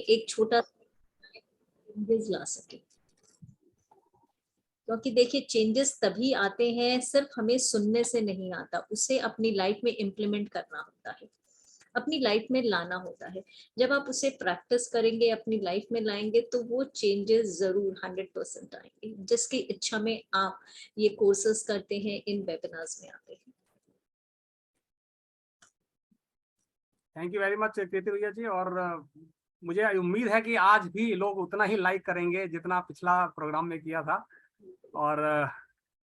एक छोटा चेंजेस ला सके। क्योंकि देखिए चेंजेस तभी आते हैं, सिर्फ हमें सुनने से नहीं आता, उसे अपनी लाइफ में इम्प्लीमेंट करना होता है, अपनी लाइफ में लाना होता है। जब आप उसे प्रैक्टिस करेंगे, अपनी लाइफ में लाएंगे, तो वो चेंजेस जरूर 100% आएंगे, जिसकी इच्छा में आप ये कोर्सेस करते हैं, इन वेबिनार्स में आते हैं। थैंक यू वेरी मच कीर्ति भैया जी। और मुझे उम्मीद है कि आज भी लोग उतना ही लाइक करेंगे जितना पिछला प्रोग्राम में किया था। और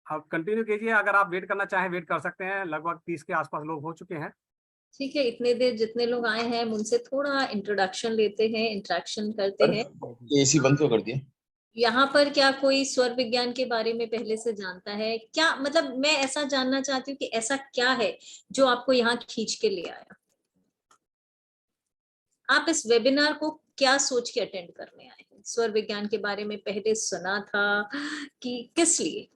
आप कंटिन्यू कीजिए, अगर आप वेट करना चाहें वेट कर सकते हैं। लगभग 30 के आसपास लोग हो चुके हैं। ठीक है, इतने देर जितने लोग आए हैं उनसे थोड़ा इंट्रोडक्शन लेते हैं, इंटरेक्शन करते हैं। एसी बंद क्यों कर दिया? यहाँ पर क्या कोई स्वर विज्ञान के बारे में पहले से जानता है क्या? मतलब मैं ऐसा जानना चाहती हूँ कि ऐसा क्या है जो आपको यहाँ खींच के ले आया? आप इस वेबिनार को क्या सोच के अटेंड करने आए हैं? स्वर विज्ञान के बारे में पहले सुना था कि किस लिए?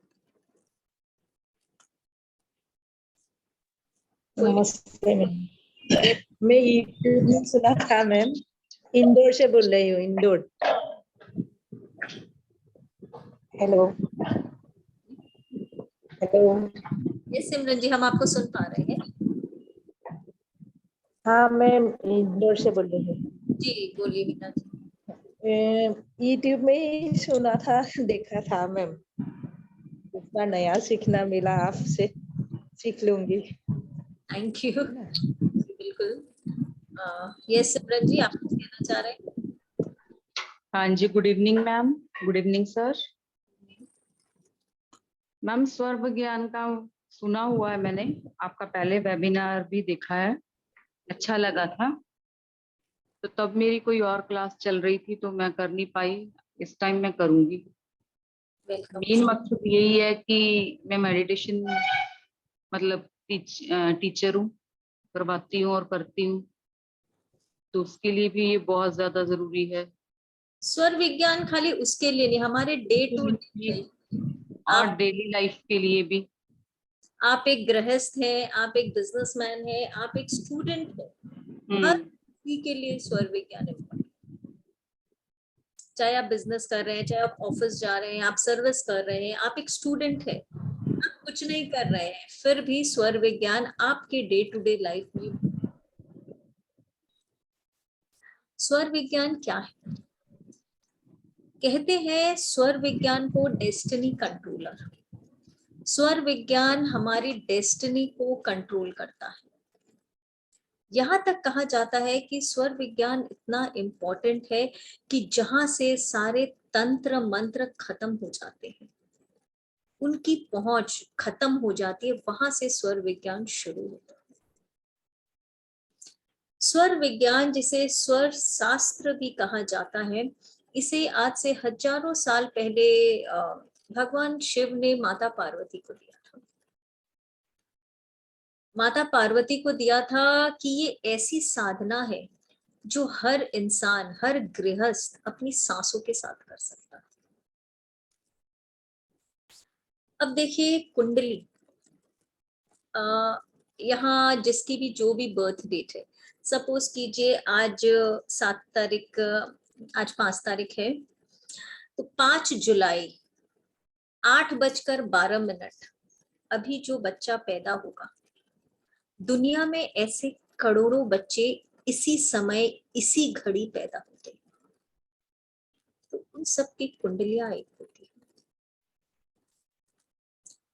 नमस्ते मैम, मैं यूट्यूब में सुना था मैम। इंदौर से बोल रही हूँ, इंदौर। Hello hello. ये सिमरन जी, हम आपको सुन पा रहे हैं। हाँ मैम, इंदौर से बोल रही हूँ। जी बोलिए वीना जी। यूट्यूब में ही सुना था, देखा था मैम। इतना नया सीखना मिला, आपसे सीख लूंगी। Thank you. बिल्कुल। ये सिमरन जी, आप कुछ कहना चाह रहे हैं? हाँ जी, good evening ma'am. Good evening sir. Ma'am स्वर विज्ञान का सुना हुआ है मैंने, आपका पहले वेबिनार भी देखा है, अच्छा लगा था। तो तब मेरी कोई और क्लास चल रही थी तो मैं कर नहीं पाई, इस टाइम मैं करूंगी। मेन मकसद यही है कि मैं मेडिटेशन मतलब टीचर हूँ, करवाती हूँ और करती हूँ, तो उसके लिए भी ये बहुत ज्यादा जरूरी है। स्वर विज्ञान खाली उसके लिए नहीं, हमारे डे टू डे और डेली लाइफ के लिए भी। आप एक गृहस्थ हैं, आप एक बिजनेसमैन हैं, आप एक स्टूडेंट हैं, हर किसी के लिए स्वर विज्ञान इम्पोर्टेंट। चाहे आप बिजनेस कर रहे हैं, चाहे आप ऑफिस जा रहे हैं, आप सर्विस कर रहे हैं, आप एक स्टूडेंट हैं, आप कुछ नहीं कर रहे हैं, फिर भी स्वर विज्ञान आपके डे टू डे लाइफ में। स्वर विज्ञान क्या है? कहते हैं स्वर विज्ञान को डेस्टिनी कंट्रोलर। स्वर विज्ञान हमारी डेस्टिनी को कंट्रोल करता है। यहां तक कहा जाता है कि स्वर विज्ञान इतना इम्पोर्टेंट है कि जहां से सारे तंत्र मंत्र खत्म हो जाते हैं, उनकी पहुंच खत्म हो जाती है, वहां से स्वर विज्ञान शुरू होता है। स्वर विज्ञान, जिसे स्वर शास्त्र भी कहा जाता है, इसे आज से हजारों साल पहले भगवान शिव ने माता पार्वती को दिया था। माता पार्वती को दिया था कि ये ऐसी साधना है जो हर इंसान, हर गृहस्थ अपनी सांसों के साथ कर सकता है। अब देखिए कुंडली, यहाँ जिसकी भी जो भी बर्थ डेट है, सपोज कीजिए आज 7 तारीख, आज 5 तारीख है, तो 5 जुलाई 8:12 अभी जो बच्चा पैदा होगा, दुनिया में ऐसे करोड़ों बच्चे इसी समय इसी घड़ी पैदा होते हैं, तो उन सबकी कुंडलियां एक होती है।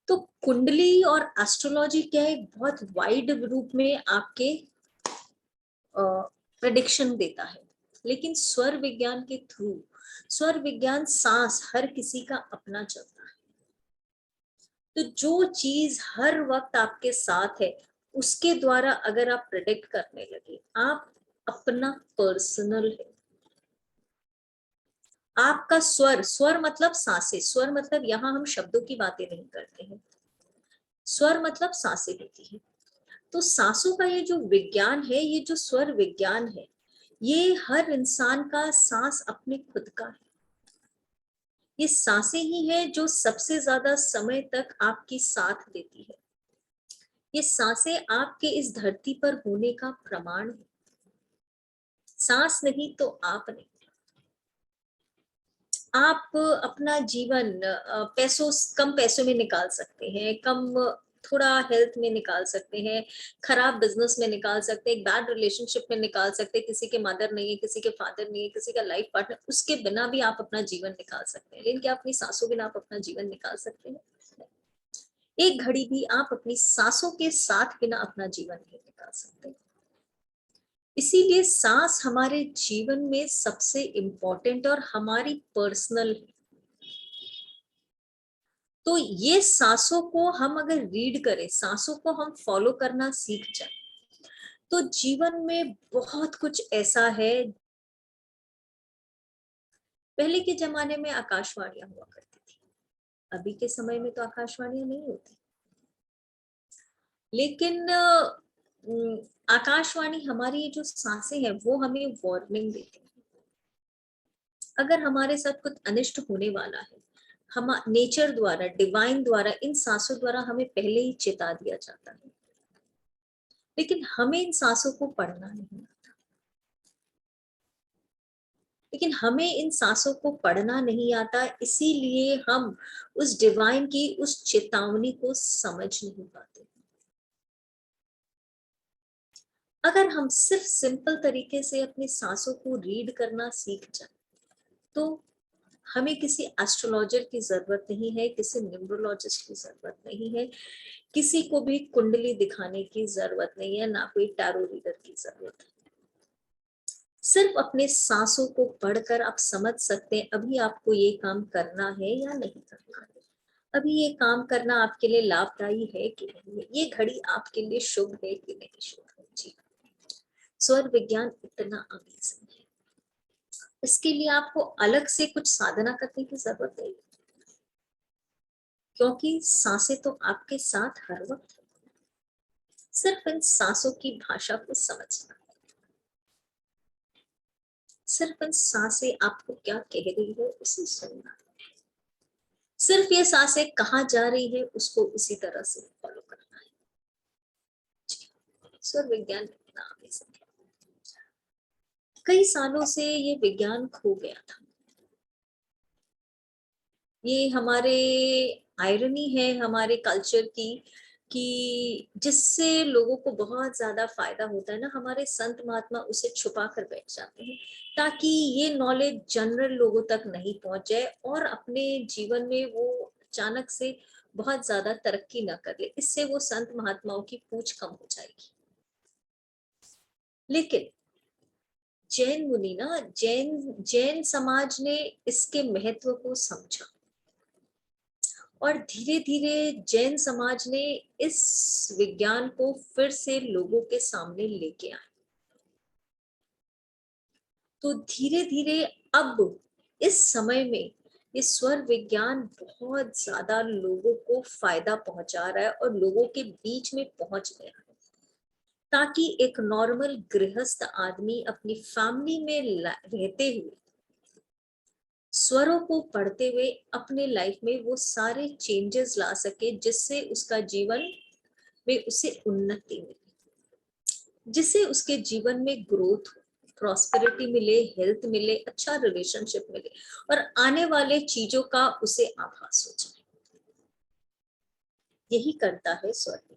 तो कुंडली और एस्ट्रोलॉजी क्या है, बहुत वाइड रूप में आपके प्रेडिक्शन देता है, लेकिन स्वर विज्ञान के थ्रू, स्वर विज्ञान सांस हर किसी का अपना चलता है। तो जो चीज हर वक्त आपके साथ है, उसके द्वारा अगर आप प्रेडिक्ट करने लगे, आप अपना पर्सनल है। आपका स्वर, स्वर मतलब सांसें, स्वर मतलब यहाँ हम शब्दों की बातें नहीं करते हैं, स्वर मतलब सांसें होती है। तो सांसों का ये जो विज्ञान है, ये जो स्वर विज्ञान है, ये हर इंसान का सांस अपने खुद का है। ये सांसें ही है जो सबसे ज्यादा समय तक आपकी साथ देती है। ये सांसें आपके इस धरती पर होने का प्रमाण है। सांस नहीं तो आप नहीं। आप अपना जीवन कम पैसों में निकाल सकते हैं, थोड़ा हेल्थ में निकाल सकते हैं, खराब बिजनेस में निकाल सकते हैं, एक बैड रिलेशनशिप में निकाल सकते हैं, किसी के मदर नहीं है, किसी के फादर नहीं है, किसी का लाइफ पार्टनर, उसके बिना भी आप अपना जीवन निकाल सकते हैं। लेकिन क्या अपनी सांसों बिना आप अपना जीवन निकाल सकते हैं? एक घड़ी भी आप अपनी सांसों के साथ बिना अपना जीवन नहीं निकाल सकते। इसीलिए सांस हमारे जीवन में सबसे इंपॉर्टेंट और हमारी पर्सनल। तो ये सांसों को हम अगर रीड करें, सांसों को हम फॉलो करना सीख जाए, तो जीवन में बहुत कुछ ऐसा है। पहले के जमाने में आकाशवाणियां हुआ करती थी, अभी के समय में तो आकाशवाणियां नहीं होती, लेकिन आकाशवाणी हमारी ये जो सांसें हैं वो हमें वार्निंग देती है। अगर हमारे साथ कुछ अनिष्ट होने वाला है, हम नेचर द्वारा, डिवाइन द्वारा, इन सांसों द्वारा हमें पहले ही चेता दिया जाता है। लेकिन हमें इन सांसों को पढ़ना नहीं आता, लेकिन हमें इन सांसों को पढ़ना नहीं आता, इसीलिए हम उस डिवाइन की उस चेतावनी को समझ नहीं पाते। अगर हम सिर्फ सिंपल तरीके से अपनी सांसों को रीड करना सीख जाए, तो हमें किसी एस्ट्रोलॉजर की जरूरत नहीं है, किसी न्यूमरोलॉजिस्ट की जरूरत नहीं है, किसी को भी कुंडली दिखाने की जरूरत नहीं है, ना कोई टैरो रीडर की जरूरत है। सिर्फ अपने सांसों को पढ़कर आप समझ सकते हैं अभी आपको ये काम करना है या नहीं करना है, अभी ये काम करना आपके लिए लाभदायी है कि नहीं है, ये घड़ी आपके लिए शुभ है कि नहीं शुभ है। जी, स्वर विज्ञान इतना अमेजिंग है, इसके लिए आपको अलग से कुछ साधना करने की जरूरत नहीं, क्योंकि सांसें तो आपके साथ हर वक्त है। सिर्फ इन सांसों की भाषा को समझना, सिर्फ इन सांसें आपको क्या कह रही है उसे सुनना, सिर्फ ये सांसें कहाँ जा रही है उसको उसी तरह से फॉलो करना है। स्वर विज्ञान इतना अमेजिंग है। कई सालों से ये विज्ञान खो गया था। ये हमारे आयरनी है हमारे कल्चर की, कि जिससे लोगों को बहुत ज्यादा फायदा होता है ना, हमारे संत महात्मा उसे छुपा कर बैठ जाते हैं ताकि ये नॉलेज जनरल लोगों तक नहीं पहुंच जाए और अपने जीवन में वो अचानक से बहुत ज्यादा तरक्की ना कर ले, इससे वो संत महात्माओं की पूछ कम हो जाएगी। लेकिन जैन मुनि ना, जैन समाज ने इसके महत्व को समझा और धीरे धीरे जैन समाज ने इस विज्ञान को फिर से लोगों के सामने लेके आए। तो धीरे धीरे अब इस समय में ये स्वर विज्ञान बहुत ज्यादा लोगों को फायदा पहुंचा रहा है और लोगों के बीच में पहुंच गया है, ताकि एक नॉर्मल गृहस्थ आदमी अपनी फैमिली में रहते हुए स्वरों को पढ़ते हुए अपने लाइफ में वो सारे चेंजेस ला सके, जिससे उसका जीवन में उसे उन्नति मिले, जिससे उसके जीवन में ग्रोथ, प्रॉस्पेरिटी मिले, हेल्थ मिले, अच्छा रिलेशनशिप मिले और आने वाले चीजों का उसे आभास हो जाए। यही करता है स्वर विज्ञान।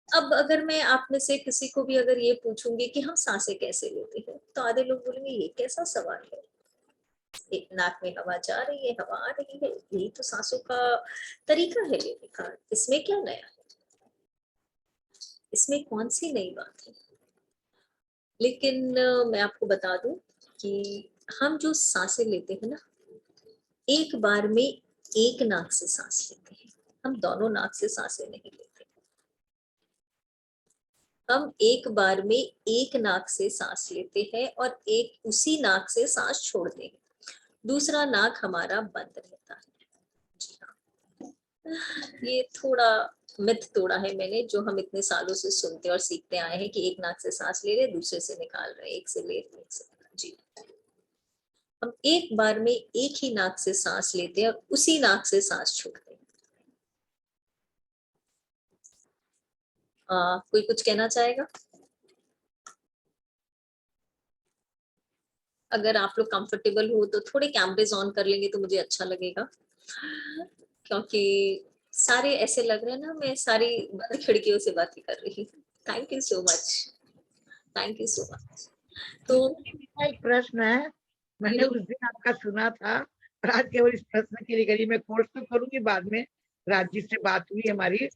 अब अगर मैं आप में से किसी को भी अगर ये पूछूंगी कि हम सांसें कैसे लेते हैं, तो आधे लोग बोलेंगे ये कैसा सवाल है, एक नाक में हवा जा रही है, हवा आ रही है, यही तो सांसों का तरीका है लेने का, इसमें क्या नया है, इसमें कौन सी नई बात है। लेकिन मैं आपको बता दूं कि हम जो सांसें लेते हैं ना, एक बार में एक नाक से सांस लेते हैं, हम दोनों नाक से सांसें नहीं लेते। हम एक बार में एक नाक से सांस लेते हैं और एक उसी नाक से सांस छोड़ते हैं, दूसरा नाक हमारा बंद रहता है। जी हाँ, ये थोड़ा मिथ तोड़ा है मैंने, जो हम इतने सालों से सुनते और सीखते आए हैं कि एक नाक से सांस ले रहे दूसरे से निकाल रहे, एक से ले रहे एक से निकाल। जी, हम एक बार में एक ही नाक से सांस लेते हैं और उसी नाक से सांस छोड़ते हैं। कोई कुछ कहना चाहेगा? अगर आप लोग कंफर्टेबल हो तो थोड़े कैमरेज ऑन कर लेंगे तो मुझे अच्छा लगेगा, क्योंकि सारे ऐसे लग रहे हैं ना मैं सारी बंद खिड़कियों से बातें कर रही हूँ। Thank you so much, thank you so much. तो मेरा एक प्रश्न है, मैंने उस दिन आपका सुना था और आज केवल इस प्रश्न के लिए करी। मैं कोर्स तो करूंगी बाद में, राजी से बात हुई हमारी,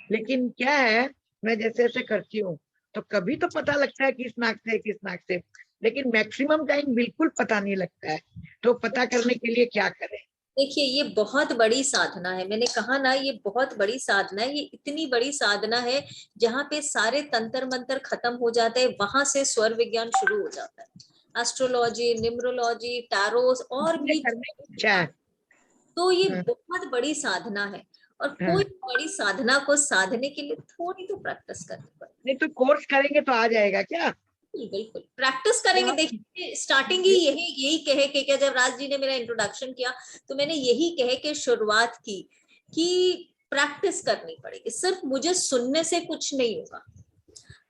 लेकिन क्या है, मैं जैसे ऐसे करती हूँ तो कभी तो पता लगता है किस नाक से किस नाक से, लेकिन मैक्सिमम टाइम बिल्कुल पता नहीं लगता है। तो पता करने के लिए क्या करें? देखिए ये बहुत बड़ी साधना है, मैंने कहा ना ये बहुत बड़ी साधना है, ये इतनी बड़ी साधना है जहाँ पे सारे तंत्र मंत्र खत्म हो जाते हैं, वहां से स्वर विज्ञान शुरू हो जाता है। एस्ट्रोलॉजी, न्यूमरोलॉजी, टैरोस और मुझे भी, करने की इच्छा है। तो ये बहुत बड़ी साधना है। और कोई बड़ी साधना को साधने के लिए थोड़ी तो प्रैक्टिस करनी पड़ेगी। नहीं तो कोर्स करेंगे तो आ जाएगा क्या? बिल्कुल प्रैक्टिस करेंगे। देखिए स्टार्टिंग ही यही कहे कि क्या, जब राज जी ने मेरा इंट्रोडक्शन किया तो मैंने यही कहे कि शुरुआत की कि प्रैक्टिस करनी पड़ेगी, सिर्फ मुझे सुनने से कुछ नहीं होगा।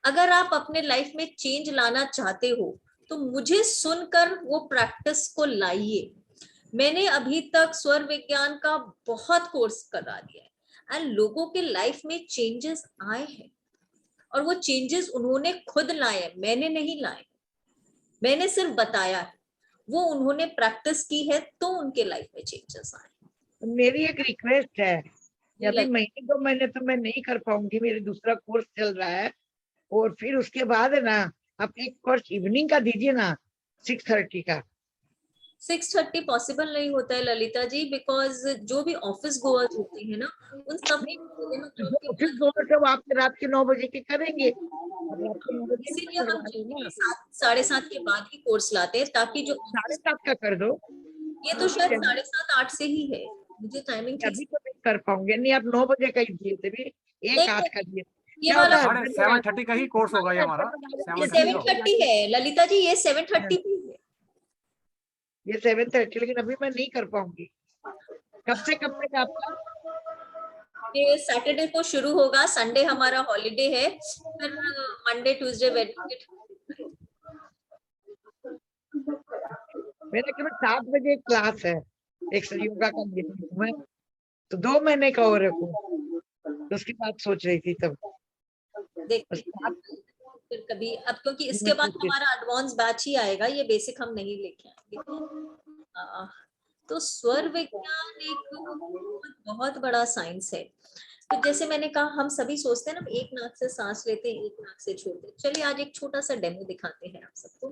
अगर आप अपने लाइफ में चेंज लाना चाहते हो तो मुझे सुनकर वो प्रैक्टिस को लाइए। मैंने अभी तक स्वर विज्ञान का बहुत कोर्स करा दिया है एंड लोगों के लाइफ में चेंजेस आए हैं, और वो चेंजेस उन्होंने खुद लाए, मैंने नहीं लाए, मैंने सिर्फ बताया है। वो उन्होंने प्रैक्टिस की है तो उनके लाइफ में चेंजेस आए। मेरी एक रिक्वेस्ट है, अभी लाइक महीने 2 महीने तो मैं नहीं कर पाऊंगी, मेरे दूसरा कोर्स चल रहा है, और फिर उसके बाद है ना आप एक कोर्स इवनिंग का दीजिए ना, 6:30 का। 6:30 पॉसिबल नहीं होता है ललिता जी, बिकॉज जो भी ऑफिस गोअर्स होते हैं ना उन सब जो ऑफिस गोवर सब आपके रात के 9 बजे के करेंगे, अब रात के 9 बजे भी इसीलिए तो हम करवा दो ना। 7:30 के बाद ही कोर्स लाते हैं, ताकि जो 7:30 का कर दो। ये तो शायद 7:30 8 से ही है, मुझे टाइमिंग ठीक अभी तो नहीं कर पाऊंगे, नहीं आप 9 बजे का ही दिए थे भी, नहीं 1:08 का दिए। ये क्या वाला होता है, साढ़े 7:30 का ही कोर्स होगा ये हमारा, ये 7:30 का। 7:30 है ललिता जी, ये 7:30 भी है। ये 7:30, लेकिन अभी मैं नहीं कर पाऊंगी। कब से कब तक आपका? ये सैटरडे को शुरू होगा, संडे हमारा हॉलीडे है, फिर मंडे ट्यूसडे वेडनेसडे। मेरा केवल 7 बजे क्लास है, एक योगा का मैं तो 2 महीने का और रखूं, तो उसकी बात सोच रही थी तब। देखते हैं फिर कभी, अब क्योंकि इसके बाद हमारा एडवांस बैच ही आएगा, ये बेसिक हम नहीं लेके आएंगे। तो स्वर विज्ञान एक बहुत बड़ा साइंस है। तो जैसे मैंने कहा हम सभी सोचते हैं ना एक नाक से सांस लेते हैं एक नाक से छोड़ते हैं। चलिए आज एक छोटा सा डेमो दिखाते हैं आप सबको।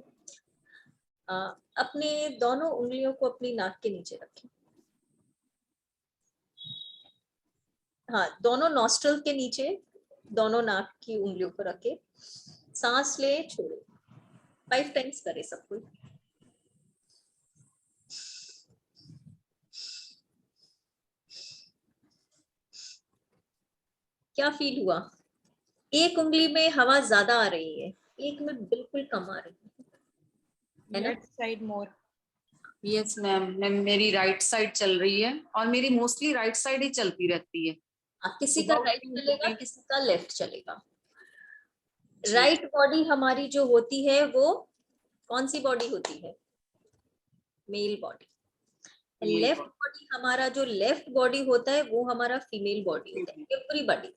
अपने दोनों उंगलियों को अपनी नाक के नीचे रखें। हाँ, दोनों नॉस्ट्रल के नीचे दोनों नाक की उंगलियों को रखे, सांस ले छोड़े, 5 टाइम्स करे सब कोई। क्या फील हुआ? एक उंगली में हवा ज्यादा आ रही है, एक में बिल्कुल कम आ रही है ना? लेफ्ट साइड मोर। यस मैम, मेरी राइट साइड चल रही है और मेरी मोस्टली राइट साइड ही चलती रहती है। किसी का राइट चलेगा, किसी का लेफ्ट चलेगा। जी। राइट बॉडी हमारी जो होती है वो कौन सी बॉडी होती है? Mail body. लेफ्ट बॉडी हमारा जो लेफ्ट बॉडी होता है वो हमारा फीमेल बॉडी होता है। एवरी बॉडी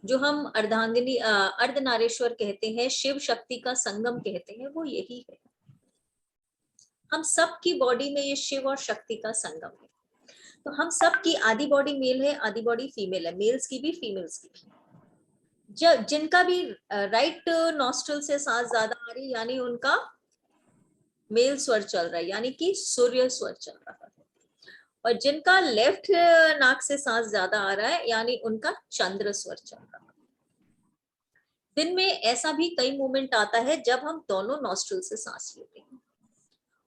जो हम अर्धांगिनी अर्धनारेश्वर कहते हैं, शिव शक्ति का संगम कहते हैं, वो यही है। हम सब की बॉडी में ये शिव और शक्ति का संगम है। तो हम सब की आधी बॉडी मेल है, आधी बॉडी फीमेल है, मेल्स की भी फीमेल्स की भी। जिनका भी राइट नॉस्ट्रल से सांस ज्यादा आ रही, यानी उनका मेल स्वर चल रहा है, यानी कि सूर्य स्वर चल रहा है। और जिनका लेफ्ट नाक से सांस ज्यादा आ रहा है, यानी उनका चंद्र स्वर चल रहा है। दिन में ऐसा भी कई मोमेंट आता है जब हम दोनों नॉस्ट्रल से सांस लेते हैं,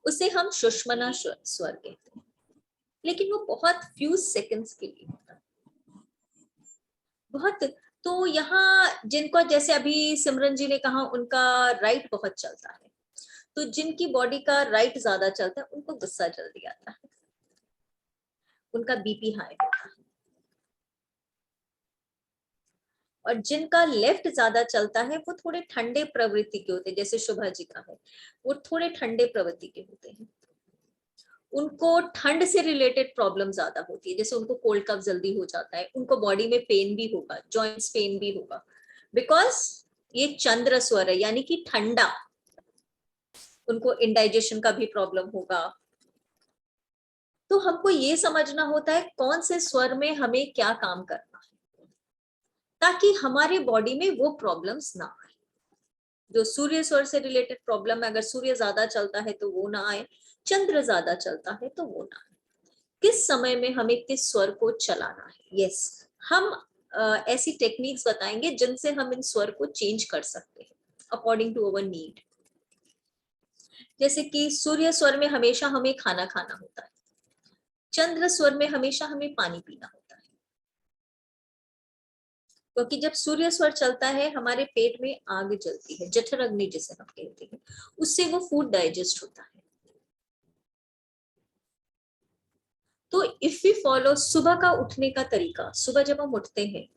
उसे हम सुषुम्ना स्वर कहते हैं, लेकिन वो बहुत फ्यू सेकंड्स के लिए होता है, बहुत। तो यहाँ जिनको, जैसे अभी सिमरन जी ने कहा उनका राइट बहुत चलता है, तो जिनकी बॉडी का राइट ज्यादा चलता है उनको गुस्सा जल्दी आता है, उनका बीपी हाई होता है। और जिनका लेफ्ट ज्यादा चलता है वो थोड़े ठंडे प्रवृत्ति के होते हैं, जैसे शुभा जी का है, वो थोड़े ठंडे प्रवृत्ति के होते हैं। उनको ठंड से रिलेटेड प्रॉब्लम ज्यादा होती है, जैसे उनको कोल्ड कफ जल्दी हो जाता है, उनको बॉडी में पेन भी होगा, जॉइंट्स पेन भी होगा, बिकॉज ये चंद्र स्वर है, यानी कि ठंडा। उनको इंडाइजेशन का भी प्रॉब्लम होगा। तो हमको ये समझना होता है कौन से स्वर में हमें क्या काम करना है, ताकि हमारे बॉडी में वो प्रॉब्लम्स ना आए। जो सूर्य स्वर से रिलेटेड प्रॉब्लम है, अगर सूर्य ज्यादा चलता है तो वो ना आए, चंद्र ज्यादा चलता है तो वो ना आए। किस समय में हमें किस स्वर को चलाना है, यस हम ऐसी टेक्निक्स बताएंगे जिनसे हम इन स्वर को चेंज कर सकते हैं अकॉर्डिंग टू अवर नीड। जैसे कि सूर्य स्वर में हमेशा हमें खाना खाना होता है, चंद्र स्वर में हमेशा हमें पानी पीना होता है, क्योंकि जब सूर्य स्वर चलता है हमारे पेट में आग जलती है, जठर अग्नि जिसे हम कहते हैं, उससे वो फूड डाइजेस्ट होता है। तो इफ वी फॉलो सुबह का उठने का तरीका, सुबह जब हम उठते हैं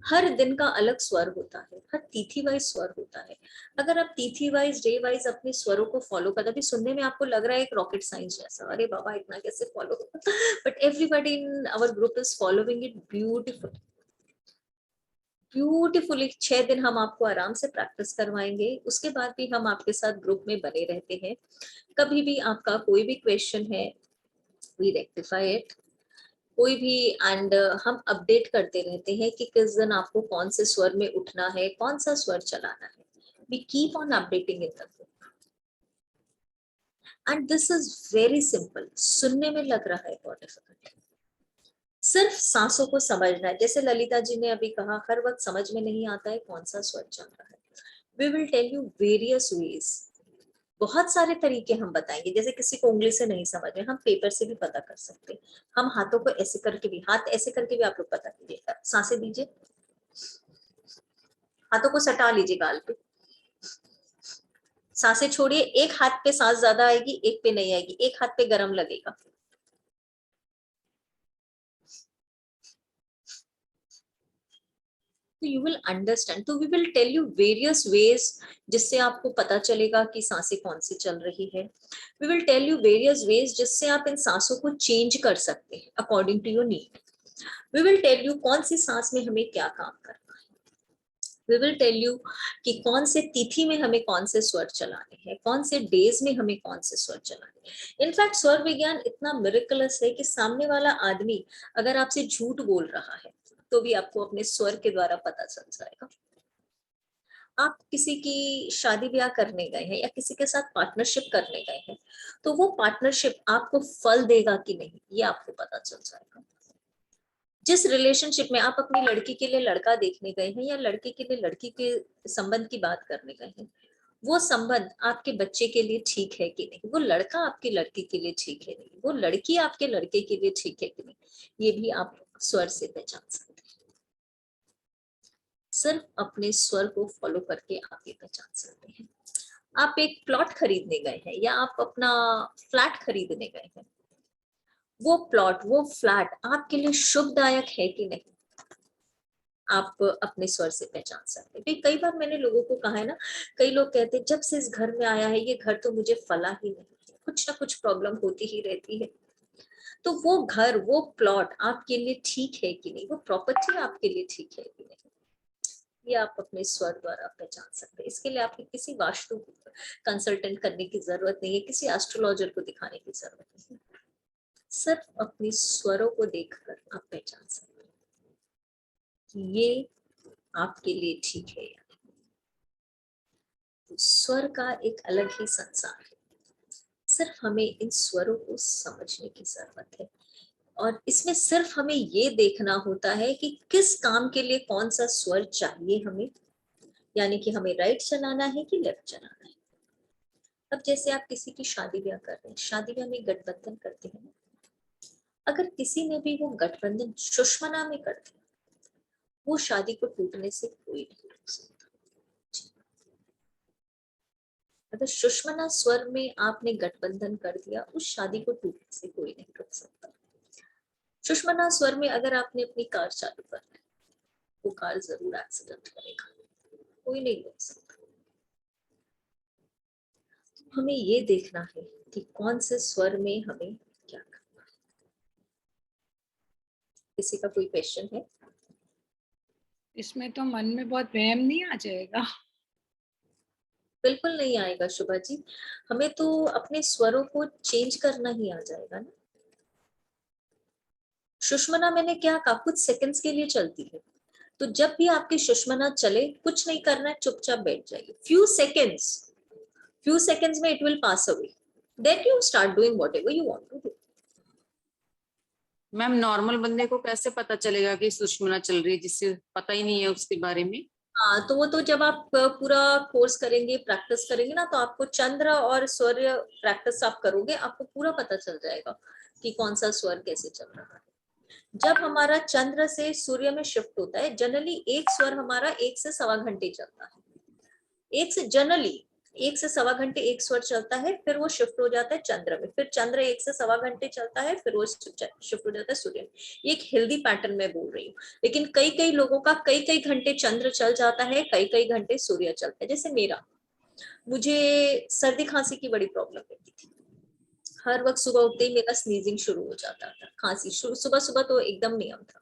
हर दिन का अलग स्वर होता है, हर तिथि वाइज स्वर होता है। अगर आप तिथि वाइज डे वाइज अपने स्वरों को फॉलो करते, अभी सुनने में आपको लग रहा है एक रॉकेट साइंस जैसा, अरे बाबा इतना कैसे follow, but everybody in our group is following it beautifully. 6 दिन हम आपको आराम से प्रैक्टिस करवाएंगे, उसके बाद भी हम आपके साथ ग्रुप में बने रहते हैं। कभी भी आपका कोई भी क्वेश्चन है, वी रेक्टिफाई इट, कोई भी, एंड हम अपडेट करते रहते हैं कि किस दिन आपको कौन से स्वर में उठना है, कौन सा स्वर चलाना है। We keep on updating in the group and this is very simple. सुनने में लग रहा है बहुत डिफिकल्ट, सिर्फ सांसों को समझना है। जैसे ललिता जी ने अभी कहा, हर वक्त समझ में नहीं आता है कौन सा स्वर चल रहा है। We will tell you various ways, बहुत सारे तरीके हम बताएंगे। जैसे किसी को उंगली से नहीं समझ में, हम पेपर से भी पता कर सकते हैं। हम हाथों को ऐसे करके भी, हाथ ऐसे करके भी आप लोग पता कीजिए। सांसें दीजिए, हाथों को सटा लीजिए गाल पे, सांसें छोड़िए। एक हाथ पे सांस ज्यादा आएगी, एक पे नहीं आएगी, एक हाथ पे गरम लगेगा। तो यू विल अंडरस्टैंड। तो we will tell you various ways जिससे आपको पता चलेगा कि सांसें कौन सी चल रही है। We will tell you various ways जिससे आप इन सांसों को चेंज कर सकते हैं according to your need. We will tell you कौन सी सांस में हमें क्या काम करना है। वी विल टेल यू कि कौन से तिथि में हमें कौन से स्वर चलाने हैं, कौन से डेज में हमें कौन से स्वर चलाने हैं। इनफैक्ट स्वर विज्ञान इतना मिरेकलस है कि सामने वाला आदमी अगर आपसे झूठ बोल रहा है तो भी आपको अपने स्वर के द्वारा पता चल जाएगा। आप किसी की शादी ब्याह करने गए हैं या किसी के साथ पार्टनरशिप करने गए हैं, तो वो पार्टनरशिप आपको फल देगा कि नहीं, ये आपको पता चल जाएगा। जिस रिलेशनशिप में आप अपनी लड़की के लिए लड़का देखने गए हैं या लड़के के लिए लड़की के संबंध की बात करने गए हैं, वो संबंध आपके बच्चे के लिए ठीक है कि नहीं, वो लड़का आपकी लड़की के लिए ठीक है नहीं, वो लड़की आपके लड़के के लिए ठीक है कि नहीं, ये भी आप स्वर से पहचान सकते हैं। सिर्फ अपने स्वर को फॉलो करके आप ये पहचान सकते हैं। आप एक प्लॉट खरीदने गए हैं या आप अपना फ्लैट खरीदने गए हैं, वो प्लॉट, वो फ्लैट आपके लिए शुभदायक है कि नहीं, आप अपने स्वर से पहचान सकते हैं। कई बार मैंने लोगों को कहा है ना, कई लोग कहते हैं जब से इस घर में आया है ये घर तो मुझे फला ही नहीं, कुछ ना कुछ प्रॉब्लम होती ही रहती है। तो वो घर, वो प्लॉट आपके लिए ठीक है कि नहीं, वो प्रॉपर्टी आपके लिए ठीक है कि नहीं, ये आप अपने स्वर द्वारा पहचान सकते हैं। इसके लिए आपको किसी वास्तु कंसल्टेंट करने की जरूरत नहीं है, किसी एस्ट्रोलॉजर को दिखाने की जरूरत नहीं है। सिर्फ अपने स्वरों को देखकर आप पहचान सकते हैं कि ये आपके लिए ठीक है या नहीं। तो स्वर का एक अलग ही संसार है, सिर्फ हमें इन स्वरों को समझने की जरूरत है। और इसमें सिर्फ हमें ये देखना होता है कि किस काम के लिए कौन सा स्वर चाहिए हमें, यानी कि हमें राइट चलाना है कि लेफ्ट चलाना है। अब जैसे आप किसी की शादी ब्याह कर रहे हैं, शादी ब्याह में गठबंधन करते हैं, अगर किसी ने भी वो गठबंधन सुषमना में कर दिया, वो शादी को टूटने से कोई नहीं रोक सकता। अगर सुषमना स्वर में आपने गठबंधन कर दिया, उस शादी को टूटने से कोई नहीं रोक सकता। सुषमना स्वर में अगर आपने अपनी कार चालू कर दी, वो कार जरूर एक्सीडेंट करेगा, कोई नहीं रोक सकता। हमें ये देखना है कि कौन से स्वर में हमें क्या करना है। किसी का कोई क्वेश्चन है? इसमें तो मन में बहुत वहम नहीं आ जाएगा? बिल्कुल नहीं आएगा शुभा जी, हमें तो अपने स्वरों को चेंज करना ही आ जाएगा ना। सुषमना मैंने क्या कहा, कुछ सेकंड्स के लिए चलती है, तो जब भी आपकी सुषमना चले कुछ नहीं करना है, चुपचाप बैठ जाइए। फ्यू सेकंड्स में it will pass away, then you start doing whatever you want to do. Ma'am normal बंदे को कैसे पता चलेगा कि सुषमना चल रही है, जिससे पता ही नहीं है उसके बारे में? हाँ, तो वो तो जब आप पूरा कोर्स करेंगे, प्रैक्टिस करेंगे ना, तो आपको चंद्र और सूर्य प्रैक्टिस आप करोगे, आपको पूरा पता चल जाएगा कि कौन सा स्वर कैसे चल रहा है। जब हमारा चंद्र से सूर्य में शिफ्ट होता है, जनरली एक स्वर हमारा 1 से सवा घंटे चलता है। जनरली 1 से सवा घंटे एक स्वर चलता है, फिर वो शिफ्ट हो जाता है चंद्र में, फिर चंद्र 1 से सवा घंटे चलता है, फिर वो शिफ्ट हो जाता है सूर्य में। ये एक हेल्दी पैटर्न में बोल रही हूँ, लेकिन कई कई लोगों का कई कई घंटे चंद्र चल जाता है, कई कई घंटे सूर्य चलता है। जैसे मुझे सर्दी खांसी की बड़ी प्रॉब्लम रहती थी, हर वक्त सुबह उठते ही मेरा स्नीजिंग शुरू हो जाता था, खांसी सुबह सुबह तो एकदम नियम था,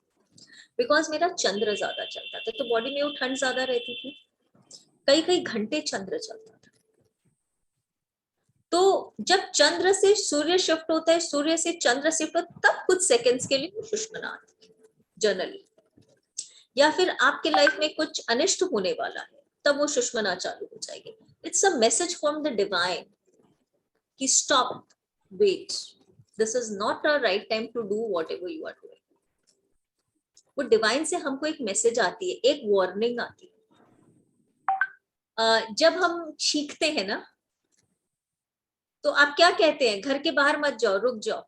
बिकॉज मेरा चंद्र ज्यादा चलता था, तो बॉडी में वो ठंड ज्यादा रहती थी, कई कई घंटे चंद्र चलता था। तो जब चंद्र से सूर्य शिफ्ट होता है, सूर्य से चंद्र शिफ्ट होता है, तब कुछ सेकंड्स के लिए सुषमना आती है जनरली, या फिर आपके लाइफ में कुछ अनिष्ट होने वाला है, तब वो सुषमना चालू हो जाएगी। It's a message from the divine कि stop, wait, this is not a right time to do whatever you are doing. वो डिवाइन से हमको एक मैसेज आती है, एक वार्निंग आती है। जब हम छींकते हैं ना, तो आप क्या कहते हैं, घर के बाहर मत जाओ, रुक जाओ।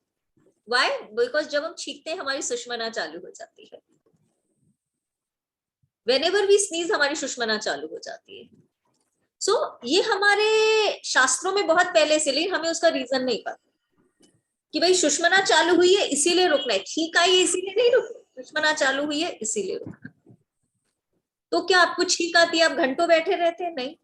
Why? बिकॉज जब हम छींकते हैं हमारी सुषमना चालू हो जाती है। Whenever we sneeze हमारी सुषमना चालू हो जाती है। So, ये हमारे शास्त्रों में बहुत पहले से, लेकिन हमें उसका रीजन नहीं पता कि भाई सुषमना चालू हुई है इसीलिए रुकना है, छींक आई है इसीलिए नहीं रुकना, सुषमना चालू हुई है इसीलिए रुकना। तो क्या आपको छींक आती है, आप घंटों बैठे रहते हैं? नहीं,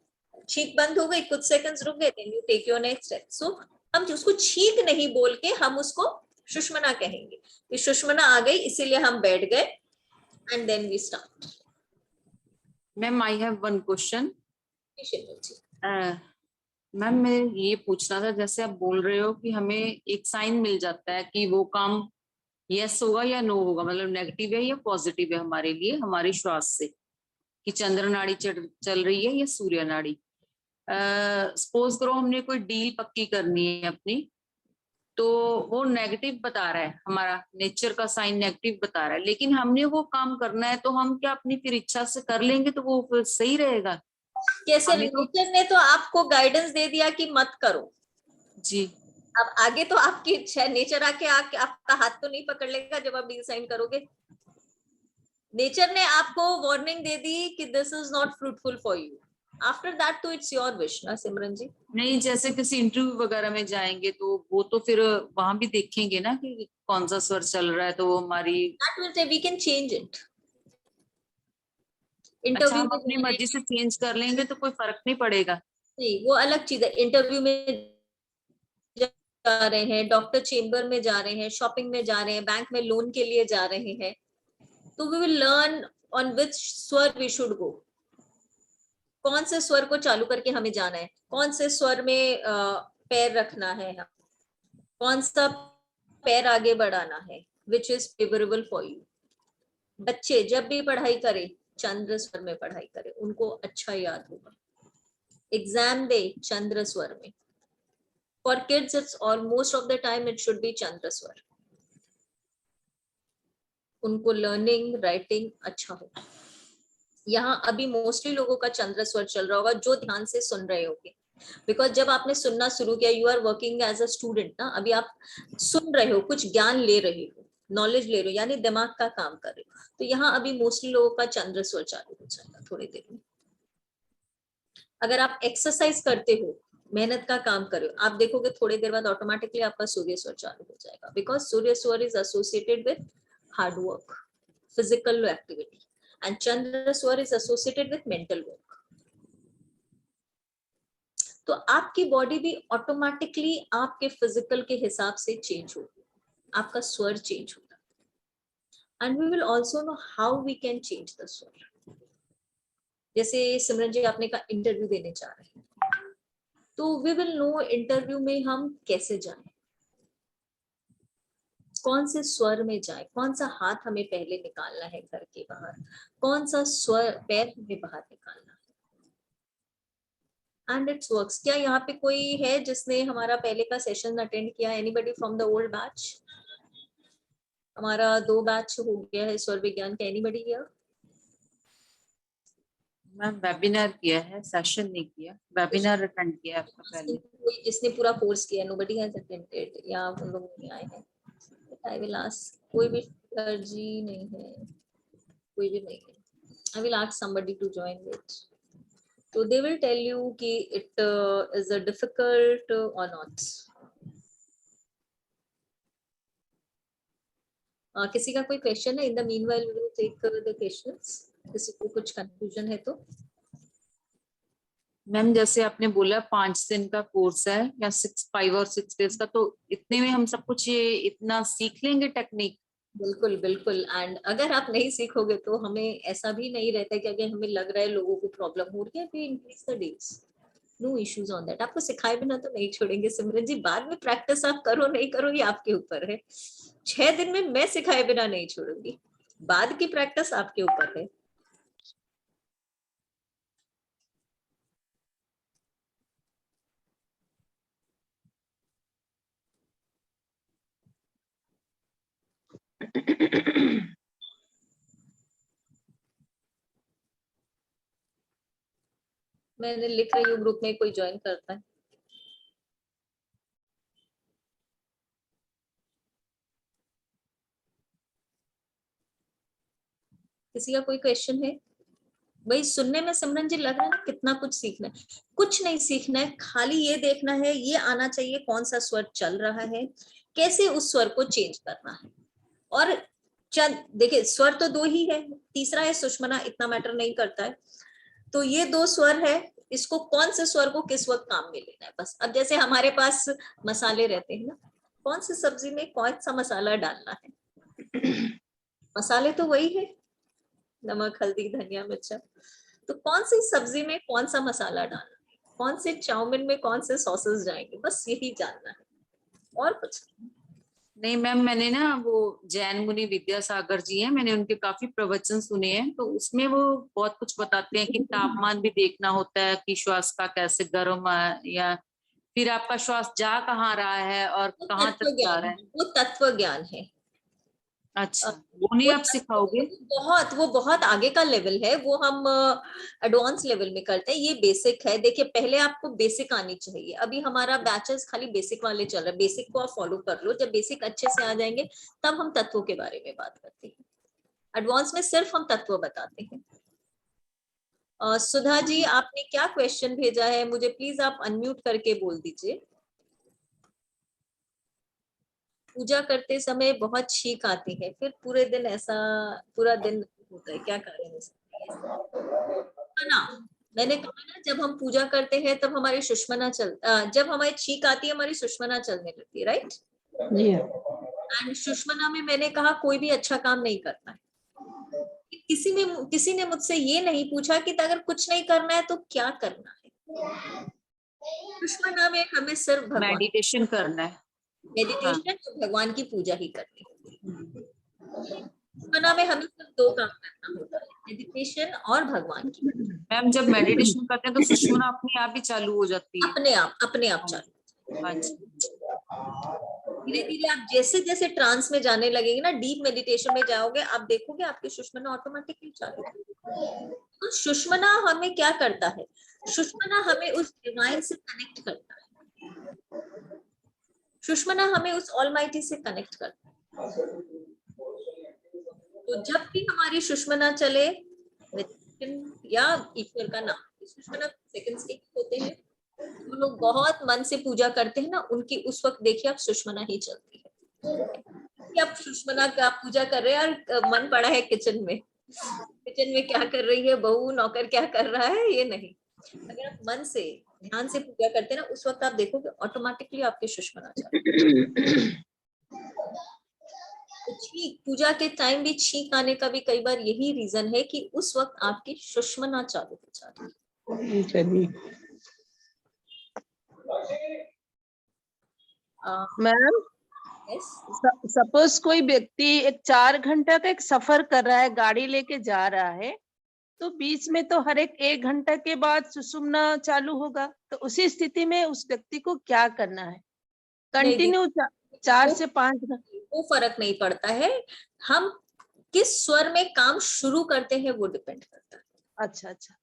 छींक बंद हो गई, कुछ सेकंड्स रुक गए, then you take your next step. So हम उसको छींक नहीं बोल के हम उसको सुषमना कहेंगे कि सुषमना आ गई इसीलिए हम बैठ गए, and then we start. Ma'am I have one question. Ma'am मैं ये पूछना था, जैसे आप बोल रहे हो कि हमें एक साइन मिल जाता है कि वो काम यस होगा या नो होगा, मतलब नेगेटिव है या पॉजिटिव है हमारे लिए, हमारी श्वास से, कि चंद्र नाड़ी चल रही है या सूर्य नाड़ी। सपोज करो हमने कोई डील पक्की करनी है अपनी, तो वो नेगेटिव बता रहा है, हमारा नेचर का साइन नेगेटिव बता रहा है, लेकिन हमने वो काम करना है, तो हम क्या अपनी फिर इच्छा से कर लेंगे तो वो फिर सही रहेगा? कैसे? नेचर ने तो आपको गाइडेंस दे दिया कि मत करो जी। अब आगे तो आपकी इच्छा है, नेचर आके आपका हाथ तो नहीं पकड़ लेगा जब आप डील साइन करोगे। नेचर ने आपको वार्निंग दे दी कि this is not fruitful for you, after that तो इट्स योर विश ना सिमरन जी। नहीं, जैसे किसी इंटरव्यू वगैरह में जाएंगे तो वो तो फिर वहां भी देखेंगे ना कि कौन सा स्वर चल रहा है, तो वो हमारी that will say we can change it. अच्छा, इंटरव्यू हम में अपनी मर्जी से चेंज कर लेंगे तो कोई फर्क नहीं पड़ेगा? नहीं, वो अलग चीज है। इंटरव्यू में जा रहे हैं, डॉक्टर चेम्बर में जा रहे हैं, शॉपिंग में जा रहे हैं, बैंक में लोन के लिए जा रहे हैं, तो we will learn on which स्वर वी शुड गो, कौन से स्वर को चालू करके हमें जाना है, कौन से स्वर में पैर रखना है, कौन सा पैर आगे बढ़ाना है, which is favourable for you. बच्चे जब भी पढ़ाई करें चंद्र स्वर में पढ़ाई करें, उनको अच्छा याद होगा। एग्जाम दे चंद्र स्वर में। For kids, it's almost of the time it should be चंद्र स्वर, उनको लर्निंग राइटिंग अच्छा हो। यहाँ अभी मोस्टली लोगों का चंद्र स्वर चल रहा होगा जो ध्यान से सुन रहे होंगे, बिकॉज जब आपने सुनना शुरू किया, you are working as a student ना, अभी आप सुन रहे हो, कुछ ज्ञान ले रहे हो, नॉलेज ले रहे हो, यानी दिमाग का काम कर रहे हो, तो यहाँ अभी मोस्टली लोगों का चंद्र स्वर चालू हो जाएगा थोड़ी देर में। अगर आप एक्सरसाइज करते हो, मेहनत का काम कर रहे हो, आप देखोगे थोड़ी देर बाद ऑटोमेटिकली आपका सूर्य स्वर चालू हो जाएगा, बिकॉज सूर्य स्वर is associated with hard work, physical activity. and Chandra Swar is associated with mental work. तो आपकी बॉडी भी ऑटोमेटिकली आपके फिजिकल के हिसाब से चेंज होगी, आपका स्वर चेंज होगा. And we will also know how we can change the स्वर. जैसे सिमरन जी आपने कहा इंटरव्यू देने जा रहे हैं, तो वी विल नो इंटरव्यू में हम कैसे जाएं, कौन से स्वर में जाए, कौन सा हाथ हमें पहले निकालना है घर के बाहर, कौन सा स्वर पैर हमें बाहर निकालना है. And it's works. क्या यहाँ पे कोई है जिसने हमारा पहले का सेशन अटेंड किया? Anybody from the old batch? हमारा 2 बैच हो गया है स्वर विज्ञान का. Anybody here? मैम वेबिनार किया है, सेशन नहीं किया. वेबिनार अटेंड किया आपका पहले. कोई जिसने पूरा कोर्स किया? नोबडी हैज अटेंडेड या उन लोगों ने आए हैं? I will ask. कोई भी जी नहीं है, कोई भी नहीं है. I will ask somebody to join it. So they will tell you कि it is a difficult or not. किसी का कोई क्वेश्चन है? In the meanwhile we will take the questions. किसी को कुछ कंफ्यूजन है तो? मैम जैसे आपने बोला 5 दिन का कोर्स है या 5 और 6 डेज का, तो इतने में हम सब कुछ ये इतना सीख लेंगे टेक्निक? बिल्कुल बिल्कुल. एंड अगर आप नहीं सीखोगे तो हमें ऐसा भी नहीं रहता है कि अगर हमें लग रहा है लोगों को प्रॉब्लम हो रही है, we increase the days. No issues on that. आपको सिखाए बिना तो नहीं छोड़ेंगे सिमरन जी. बाद में प्रैक्टिस आप करो नहीं करो ये आपके ऊपर है. 6 दिन में मैं सिखाए बिना नहीं छोड़ूंगी, बाद की प्रैक्टिस आपके ऊपर है. मैंने लिख रही हूँ, ग्रुप में कोई ज्वाइन करता है? किसी का कोई क्वेश्चन है? भाई सुनने में सिमरन जी लग रहा है ना कितना कुछ सीखना है. कुछ नहीं सीखना है, खाली ये देखना है, ये आना चाहिए कौन सा स्वर चल रहा है, कैसे उस स्वर को चेंज करना है. और देखिए स्वर तो 2 ही है, तीसरा है सुषमना, इतना मैटर नहीं करता है. तो ये 2 स्वर है, इसको कौन से स्वर को किस वक्त काम में लेना है बस. अब जैसे हमारे पास मसाले रहते हैं ना, कौन सी सब्जी में कौन सा मसाला डालना है, मसाले तो वही है, नमक हल्दी धनिया मिर्चा. तो कौन सी सब्जी में कौन सा मसाला डालना है, कौन से चाउमीन में कौन से सॉसेस जाएंगे, बस यही जानना है और कुछ नहीं मैम, मैंने ना वो जैन मुनि विद्यासागर जी हैं, मैंने उनके काफी प्रवचन सुने हैं, तो उसमें वो बहुत कुछ बताते हैं कि तापमान भी देखना होता है कि श्वास का कैसे गर्म है, या फिर आपका श्वास जा कहाँ रहा है और कहाँ तक जा रहा है. वो तत्व ज्ञान है. अच्छा, वो नहीं आप सिखाओगे? वो बहुत आगे का लेवल है, वो हम एडवांस लेवल में करते हैं. ये बेसिक है. देखिए पहले आपको बेसिक आनी चाहिए. अभी हमारा बैचेस खाली बेसिक वाले चल रहे हैं. बेसिक को आप फॉलो कर लो. जब बेसिक अच्छे से आ जाएंगे तब हम तत्वों के बारे में बात करते हैं. एडवांस में सिर्फ हम तत्व बताते हैं. सुधा जी आपने क्या क्वेश्चन भेजा है मुझे, प्लीज आप अनम्यूट करके बोल दीजिए. पूजा करते समय बहुत छींक आती है, फिर पूरे दिन ऐसा पूरा दिन होता है, क्या कारण है? सुषमना, मैंने कहा ना जब हम पूजा करते हैं तब हमारी सुषमना जब हमारी छींक आती है हमारी सुषमना चलने लगती है, राइट जी. एंड सुषमना में मैंने कहा कोई भी अच्छा काम नहीं करता है. किसी ने मुझसे ये नहीं पूछा कि अगर कुछ नहीं करना है तो क्या करना है. सुषमना में हमें सिर्फ मेडिटेशन करना है. मेडिटेशन और भगवान की पूजा ही करनी है. सुषमना में हमें सिर्फ 2 काम करना होता है, मेडिटेशन और भगवान की. मैम जब मेडिटेशन करते हैं तो सुषमना अपने आप ही चालू हो जाती है? अपने आप चालू. अच्छा. धीरे धीरे आप जैसे जैसे ट्रांस में जाने लगेंगे ना, डीप मेडिटेशन में जाओगे, आप देखोगे आपकी सुषमना ऑटोमेटिकली चालू होगी. तो सुषमना हमें क्या करता है? सुषमना हमें उस डिवाइन से कनेक्ट करता है. सुषमना हमें उस ऑलमाइटी से कनेक्ट करता है. तो जब भी हमारी सुषमना चले या ईश्वर का नाम, सुषमना सेकंड्स के होते हैं. जो लोग बहुत मन से पूजा करते हैं ना, उनकी उस वक्त देखिए आप सुषमना ही चलती है. कि आप सुषमना का पूजा कर रहे हैं और मन पड़ा है किचन में, किचन में क्या कर रही है बहू, नौकर क्या कर रहा है, ये नहीं। अगर आप मन से ध्यान से पूजा करते हैं ना, उस वक्त आप देखोगे ऑटोमेटिकली आपके सुषुम्ना चालू। तो छींक, पूजा के टाइम भी छींक आने का भी कई बार यही रीजन है कि उस वक्त आपकी सुषुम्ना चालू हो जाती है। चलिए मैम, यस, सपोज कोई व्यक्ति एक 4 घंटा का एक सफर कर रहा है, गाड़ी लेके जा रहा है, तो बीच में तो हर एक घंटा के बाद सुषुम्ना चालू होगा, तो उसी स्थिति में उस व्यक्ति को क्या करना है? कंटिन्यू 4 से 5 घंटे? वो फर्क नहीं पड़ता है, हम किस स्वर में काम शुरू करते हैं वो डिपेंड करता है। अच्छा अच्छा,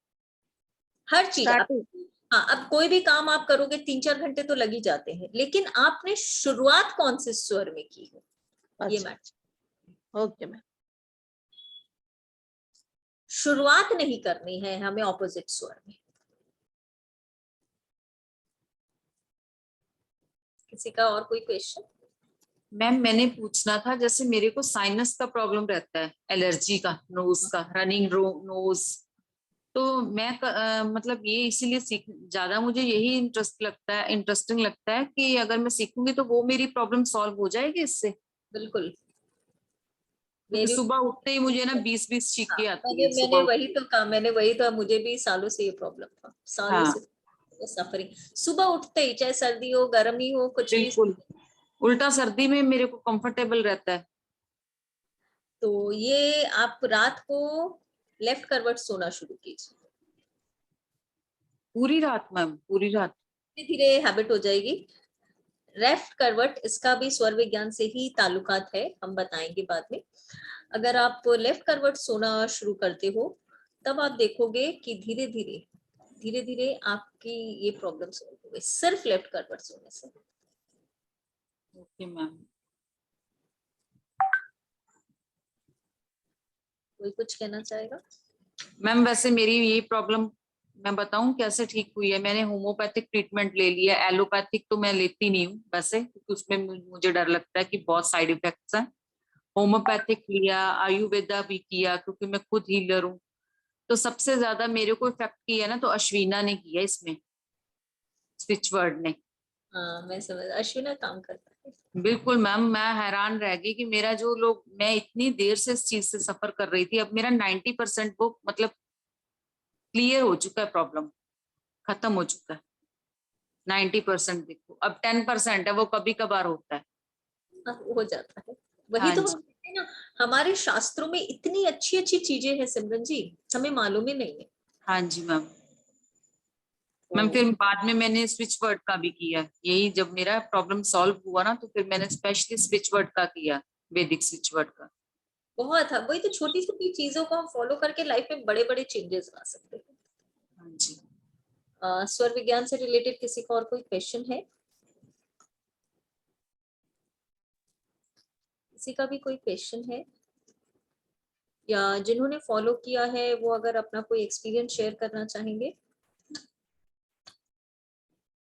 हर चीज स्टार्टिंग। हाँ, अब कोई भी काम आप करोगे 3-4 घंटे तो लग ही जाते हैं, लेकिन आपने शुरुआत कौन से स्वर में की है ये मैटर। Okay ma'am. शुरुआत नहीं करनी है हमें ऑपोजिट स्वर में। किसी का और कोई क्वेश्चन? मैम मैंने पूछना था, जैसे मेरे को साइनस का प्रॉब्लम रहता है, एलर्जी का, नोज का, रनिंग नोज, तो मैं मतलब ये इसीलिए सीख ज्यादा मुझे यही इंटरेस्टिंग लगता है कि अगर मैं सीखूंगी तो वो मेरी प्रॉब्लम सॉल्व हो जाएगी इससे। बिल्कुल, क्योंकि सुबह उठते ही मुझे ना 20-20 छींकें आती है मैंने वही तो कहा, मुझे भी सालों से ये प्रॉब्लम था, सालों हाँ। से सफरिंग। सुबह उठते ही चाहे सर्दी हो गर्मी हो कुछ भी, बिल्कुल, उल्टा सर्दी में मेरे को कंफर्टेबल रहता है। तो ये आप रात को लेफ्ट करवट सोना शुरू कीजिए। पूरी रात मैम, पूरी रात? धीरे धीरे हैबिट हो जाएगी। लेफ्ट करवट, इसका भी स्वर विज्ञान से ही ताल्लुकात है, हम बताएंगे बाद में। अगर आप लेफ्ट करवट सोना शुरू करते हो तब आप देखोगे कि धीरे धीरे आपकी ये प्रॉब्लम सॉल्व हो गई, सिर्फ लेफ्ट करवट सोने से। Okay ma'am. कोई कुछ कहना चाहेगा? मैम वैसे मेरी ये प्रॉब्लम मैं बताऊं कैसे ठीक हुई है। मैंने होम्योपैथिक ट्रीटमेंट ले लिया, एलोपैथिक तो मैं लेती नहीं हूँ वैसे, क्योंकि उसमें मुझे डर लगता है कि बहुत साइड इफेक्ट्स हैं। होम्योपैथिक लिया, आयुर्वेदा भी किया, क्योंकि मैं खुद हीलर हूँ। तो सबसे ज्यादा मेरे को इफेक्ट किया ना तो अश्विना ने किया इसमें, स्विच वर्ड ने। हाँ मैं समझ, अश्विना काम करता है। बिल्कुल मैम, मैं हैरान रह गई कि मेरा जो लोग, मैं इतनी देर से इस चीज से सफर कर रही थी, अब मेरा 90% वो मतलब क्लियर हो चुका है, प्रॉब्लम खत्म हो चुका है 90%। देखो अब 10% है, वो कभी कभार होता है। हाँ, हो जाता है। वही हाँ तो जी। हम कहते हैं ना, हमारे शास्त्रों में इतनी अच्छी अच्छी चीजें हैं सिमरन जी, हमें मालूम ही नहीं है। हाँ जी मैम। मैम फिर बाद में मैंने स्विच वर्ड का भी किया, यही जब मेरा प्रॉब्लम सॉल्व हुआ ना तो फिर मैंने स्पेशली स्विच वर्ड का किया, वैदिक स्विच वर्ड का। बहुत है, वही तो छोटी छोटी चीजों को हम फॉलो करके लाइफ में बड़े बड़े चेंजेस ला सकते हैं। हाँ जी। स्वर विज्ञान से रिलेटेड किसी का और कोई क्वेश्चन है? किसी का भी कोई क्वेश्चन है, या जिन्होंने फॉलो किया है वो अगर अपना कोई एक्सपीरियंस शेयर करना चाहेंगे?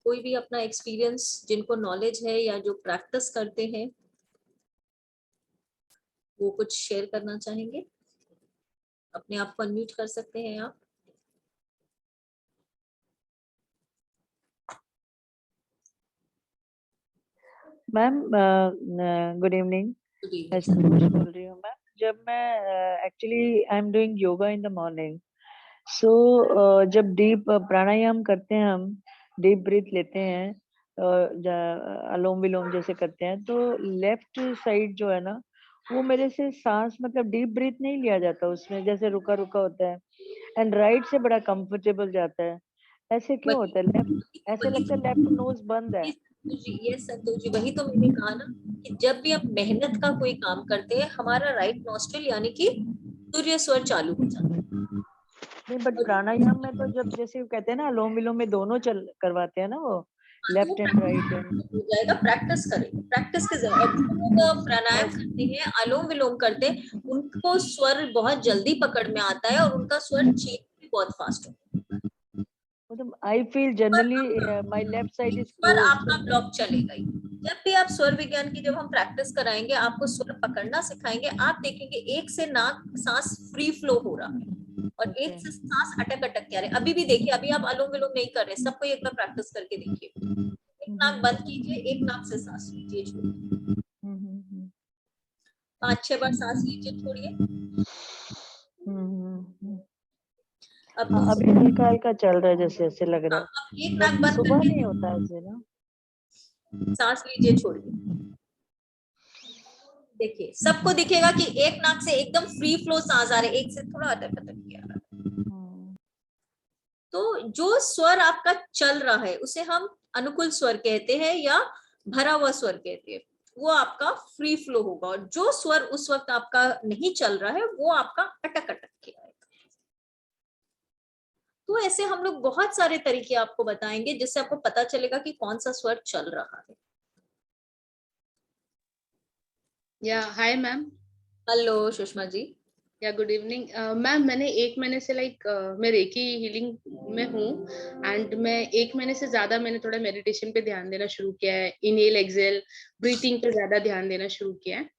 कोई भी अपना एक्सपीरियंस, जिनको नॉलेज है या जो प्रैक्टिस करते हैं, वो कुछ शेयर करना चाहेंगे? अपने आप को अनम्यूट कर सकते हैं आप। मैम गुड इवनिंग, मैं संतोष बोल रही हूँ मैम। जब मैं actually I am doing yoga in the morning, so जब डीप प्राणायाम करते हैं, हम डीप ब्रीथ लेते हैं, अलोम विलोम जैसे करते हैं, तो लेफ्ट साइड जो है ना, वो मेरे से सांस मतलब डीप ब्रीथ नहीं लिया जाता उसमें, जैसे रुका रुका होता है, एंड राइट से बड़ा कंफर्टेबल जाता है। ऐसे क्यों होता है? लेफ्ट ऐसे लगता है लेफ्ट नोज बंद है। ये संतोष जी, वही तो मैंने कहा ना कि जब भी हम मेहनत का कोई काम करते हैं, हमारा राइट नॉस्ट्रिल यानी कि सूर्य स्वर चालू हो जाता है। नहीं, बट प्राणायाम में तो जब जैसे वो कहते हैं ना, अनुलोम विलोम में दोनों चल करवाते हैं ना, वो लेफ्ट एंड राइट एंड। हो जाएगा, प्रैक्टिस करें, प्रैक्टिस के जरूरत। जो लोग प्राणायाम करते हैं, अनुलोम विलोम करते हैं, उनको स्वर बहुत जल्दी पकड़ में आता है और उनका स्वर चेंज भी बहुत फास्ट होता है। मतलब I feel generally my left side is पर क्लोज्ड। आपका ब्लॉक चलेगा ही। जब भी आप स्वर विज्ञान की जब हम प्रैक्टिस कराएंगे, आपको स्वर पकड़ना सिखाएंगे, आप देखेंगे एक से नाक सांस फ्री फ्लो हो रहा है और एक से सांस अटक अटक के आ रहे। अभी भी देखिए, अभी आप अनुलोम विलोम नहीं कर रहे, सबको एक बार प्रैक्टिस करके देखिए। एक नाक बंद कीजिए, एक नाक से सांस लीजिए, छोड़िए, 5-6 बार सांस लीजिए, छोड़िए। अब अभी हल्का हल्का चल रहा है, जैसे ऐसे लग रहा है। अब एक नाक बंद सुबह करके नहीं होता ऐसे ना? सांस लीजिए, छोड़िए। देखिए, सबको दिखेगा कि एक नाक से एकदम फ्री फ्लो सांस आ रहे, एक से थोड़ा अटक अटक के आ रहा है। तो जो स्वर आपका चल रहा है उसे हम अनुकूल स्वर कहते हैं या भरा हुआ स्वर कहते हैं, वो आपका फ्री फ्लो होगा। और जो स्वर उस वक्त आपका नहीं चल रहा है वो आपका अटक अटक के आएगा। तो ऐसे हम लोग बहुत सारे तरीके आपको बताएंगे जिससे आपको पता चलेगा कि कौन सा स्वर चल रहा है। या hi ma'am. Hello Sushma ji. या गुड इवनिंग मैम। मैंने 1 महीने से मैं रेकी हीलिंग में हूँ एंड मैं 1 महीने से ज्यादा मैंने थोड़ा मेडिटेशन पे ध्यान देना शुरू किया है, इनहेल एक्सेल ब्रीथिंग पे ज्यादा ध्यान देना शुरू किया है।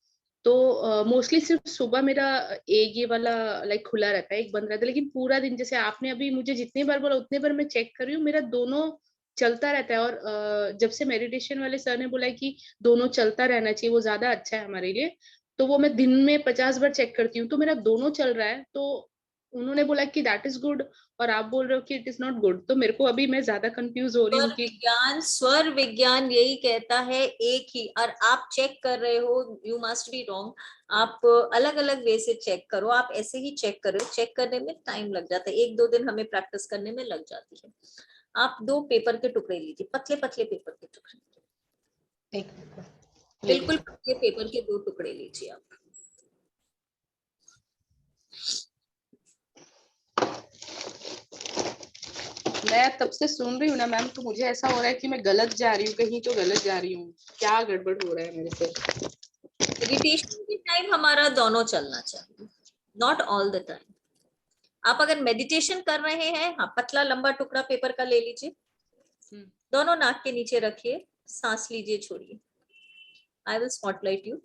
तो मोस्टली सिर्फ सुबह मेरा एक ये वाला खुला रहता है, एक बंद रहता है, लेकिन पूरा दिन जैसे आपने अभी मुझे जितनी बार बोला उतने बार मैं चेक कर रही हूँ, मेरा दोनों चलता रहता है। और जब से मेडिटेशन वाले सर ने बोला है कि दोनों चलता रहना चाहिए, वो ज्यादा अच्छा है हमारे लिए, तो वो मैं दिन में 50 बार चेक करती हूँ, तो मेरा दोनों चल रहा है। तो उन्होंने बोला कि दैट इज गुड और आप बोल रहे हो कि इट इज नॉट गुड। तो मेरे को अभी मैं ज्यादा कंफ्यूज हो रही हूँ कि स्वर विज्ञान यही कहता है एक ही, और आप चेक कर रहे हो, यू मस्ट बी रॉन्ग। आप अलग अलग वे से चेक करो, आप ऐसे ही चेक करो, चेक करने में टाइम लग जाता है, 1-2 दिन हमें प्रैक्टिस करने में लग जाती है। आप 2 पेपर के टुकड़े लीजिए, पतले पतले पेपर के टुकड़े, बिल्कुल पतले पेपर के 2 टुकड़े लीजिए आप। मैं तब से सुन रही हूँ ना मैम, तो मुझे ऐसा हो रहा है कि मैं गलत जा रही हूँ, कहीं तो गलत जा रही हूँ, क्या गड़बड़ हो रहा है मेरे से। मेडिटेशन के टाइम हमारा दोनों चलना चाहिए, नॉट ऑल द टाइम। आप अगर मेडिटेशन कर रहे हैं, हाँ, पतला लंबा टुकड़ा पेपर का ले लीजिए, दोनों नाक के नीचे रखिए, सांस लीजिए, छोड़िए। I will spotlight you.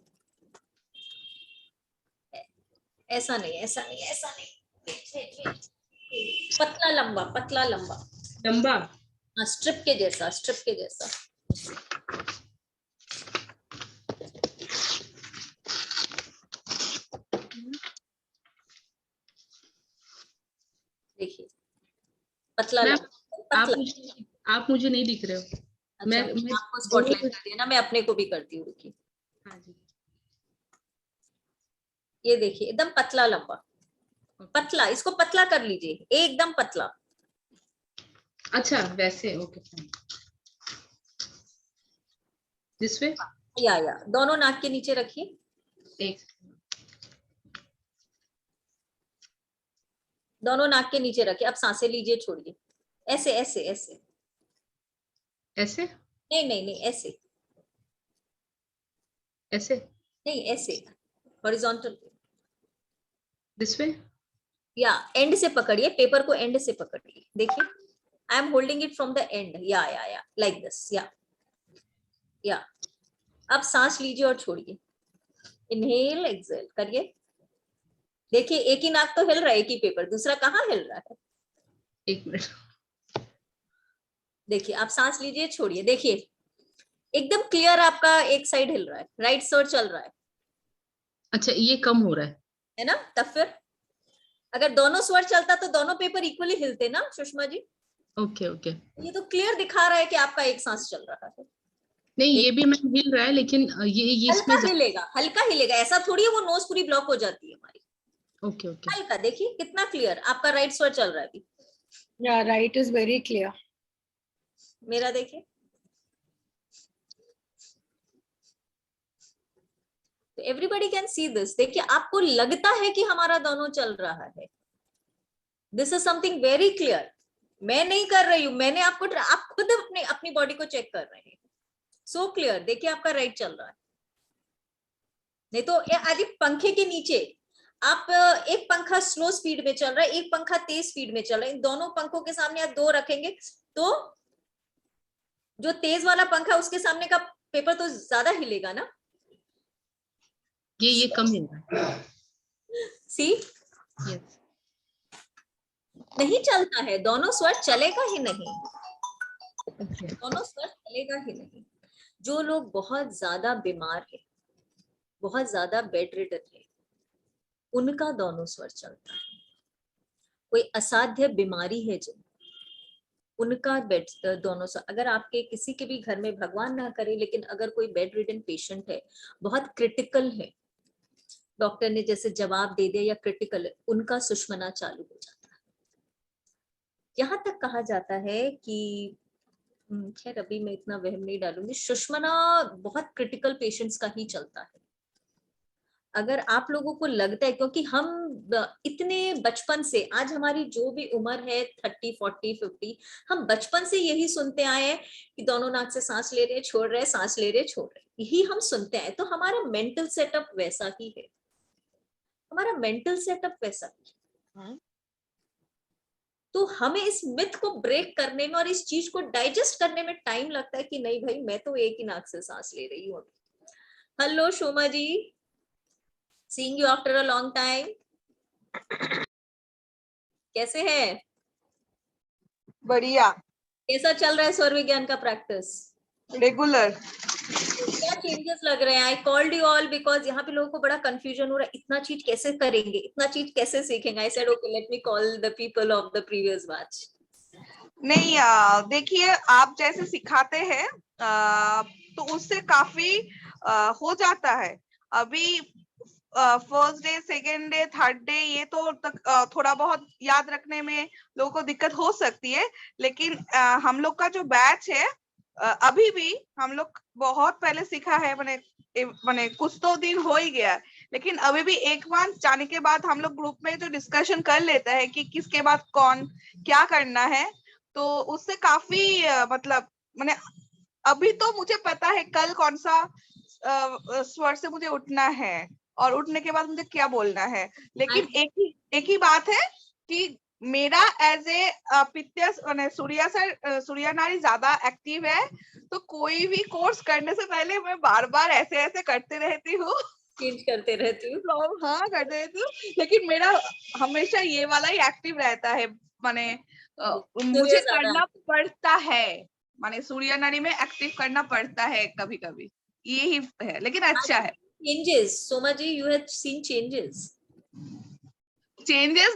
ऐसा नहीं, ऐसा नहीं, ऐसा नहीं, पतला लंबा, पतला लंबा लंबा, हाँ, स्ट्रिप के जैसा, स्ट्रिप के जैसा। देखिए, पतला लंबा, पतला। आप मुझे नहीं दिख रहे हो। अच्छा, मैं आपको स्पॉटलाइट कर दिया ना, मैं अपने को भी करती हूँ, रुकिए। हाँ जी, ये देखिए, एकदम पतला लंबा, पतला, इसको पतला कर लीजिए, एकदम पतला। अच्छा वैसे, ओके। दिस वे, या दोनों नाक के नीचे रखिए, एक दोनों नाक के नीचे रखिए। अब सांसें लीजिए, छोड़िए, ऐसे ऐसे ऐसे, ऐसे नहीं नहीं नहीं, ऐसे ऐसे, नहीं, ऐसे हॉरिजॉन्टल। दिस वे, या एंड से पकड़िए, पेपर को एंड से पकड़िए, देखिए, I am holding it from the end, या लाइक दिस, या अब सांस लीजिए और छोड़िए, इनहेल एक्सेल करिए। देखिए, एक ही नाक तो हिल रहा है, एक ही पेपर, दूसरा कहाँ हिल रहा है। 1 मिनट। देखिए, आप सांस लीजिए, छोड़िए, देखिए एकदम क्लियर आपका एक साइड हिल रहा है, राइट स्वर चल रहा है अच्छा, ये कम हो रहा है ना। तब फिर अगर दोनों स्वर चलता तो दोनों पेपर इक्वली हिलते ना सुषमा जी। Okay okay. ये तो क्लियर दिखा रहा है कि आपका एक सांस चल रहा है। नहीं, ये भी मैं हिल रहा है, लेकिन ये इसमें हल्का हिलेगा, हल्का हिलेगा, ऐसा थोड़ी है वो नोज पूरी ब्लॉक हो जाती है हमारी। Okay okay. हल्का, देखिए कितना क्लियर आपका राइट स्वर चल रहा है अभी। या राइट इज वेरी क्लियर। मेरा देखिए, तो एवरीबडी कैन सी दिस। देखिए, आपको लगता है कि हमारा दोनों चल रहा है, this is something very clear. मैं नहीं कर रही हूं, मैंने आपको, आप खुद अपनी बॉडी को चेक कर रहे हैं, सो क्लियर। देखिए, आपका राइट चल रहा है। नहीं तो आदि पंखे के नीचे आप, एक पंखा स्लो स्पीड में चल रहा है, एक पंखा तेज स्पीड में चल रहा है, इन दोनों पंखों के सामने आप 2 रखेंगे तो जो तेज वाला पंखा उसके सामने का पेपर तो ज्यादा हिलेगा ना, ये कम है। सी नहीं चलता है, दोनों स्वर चलेगा ही नहीं, दोनों स्वर चलेगा ही नहीं। जो लोग बहुत ज्यादा बीमार है, बहुत ज्यादा बेड रिडन है, उनका दोनों स्वर चलता है। कोई असाध्य बीमारी है जिन, उनका बेड दोनों स्वर। अगर आपके किसी के भी घर में, भगवान ना करे, लेकिन अगर कोई बेड रिडन पेशेंट है, बहुत क्रिटिकल है, डॉक्टर ने जैसे जवाब दे दिया या क्रिटिकल है, उनका सुषमना चालू हो जाता है। यहाँ तक कहा जाता है कि खैर अभी मैं इतना वहम नहीं डालूंगी, सुषमना बहुत क्रिटिकल पेशेंट्स का ही चलता है। अगर आप लोगों को लगता है, क्योंकि हम इतने बचपन से, आज हमारी जो भी उम्र है 30, 40, 50, हम बचपन से यही सुनते आए हैं कि दोनों नाक से सांस ले रहे छोड़ रहे, सांस ले रहे छोड़ रहे, यही हम सुनते आए। तो हमारा मेंटल सेटअप वैसा ही है, हमारा मेंटल सेटअप वैसा ही है। तो हमें इस मिथ को ब्रेक करने में और इस चीज को डाइजेस्ट करने में टाइम लगता है कि नहीं भाई, मैं तो एक ही नाक से सांस ले रही हूँ। Hello Shoma ji, seeing you after a long time, कैसे हैं? बढ़िया। कैसा चल रहा है स्वर विज्ञान का प्रैक्टिस? रेगुलर। क्या चेंजेस लग रहे हैं? I called you all because यहाँ पे लोगों को बड़ा कंफ्यूजन हो रहा है, इतना चीज कैसे करेंगे, इतना चीज कैसे सीखेंगे। I said okay, let me call the people of the previous batch. नहीं, देखिए, आप जैसे सिखाते हैं तो उससे काफी हो जाता है। अभी first day, second day, third day, ये तो तक थोड़ा बहुत याद रखने में लोगों को दिक्कत हो सकती है, लेकिन हम लोग का जो बैच है, अभी भी हम लोग बहुत पहले सीखा है, मैंने कुछ तो दिन हो ही गया, लेकिन अभी भी एक बार जाने के बाद हम लोग ग्रुप में जो डिस्कशन कर लेता है कि किसके बाद कौन क्या करना है, तो उससे काफी मतलब मैंने अभी तो मुझे पता है कल कौन सा स्वर से मुझे उठना है और उठने के बाद मुझे क्या बोलना है। लेकिन एक ही बात है कि मेरा एज ए पित्य सूर्या नाड़ी ज्यादा एक्टिव है, तो कोई भी कोर्स करने से पहले मैं बार बार ऐसे ऐसे करते रहती हूँ, चेंज करते रहती हूँ। हाँ करते रहती हूँ, लेकिन मेरा हमेशा ये वाला ही एक्टिव रहता है। माने मुझे करना पड़ता है, माने सूर्य नाड़ी में एक्टिव करना पड़ता है कभी कभी, यही है, लेकिन अच्छा है। Changes Soma ji, you have seen changes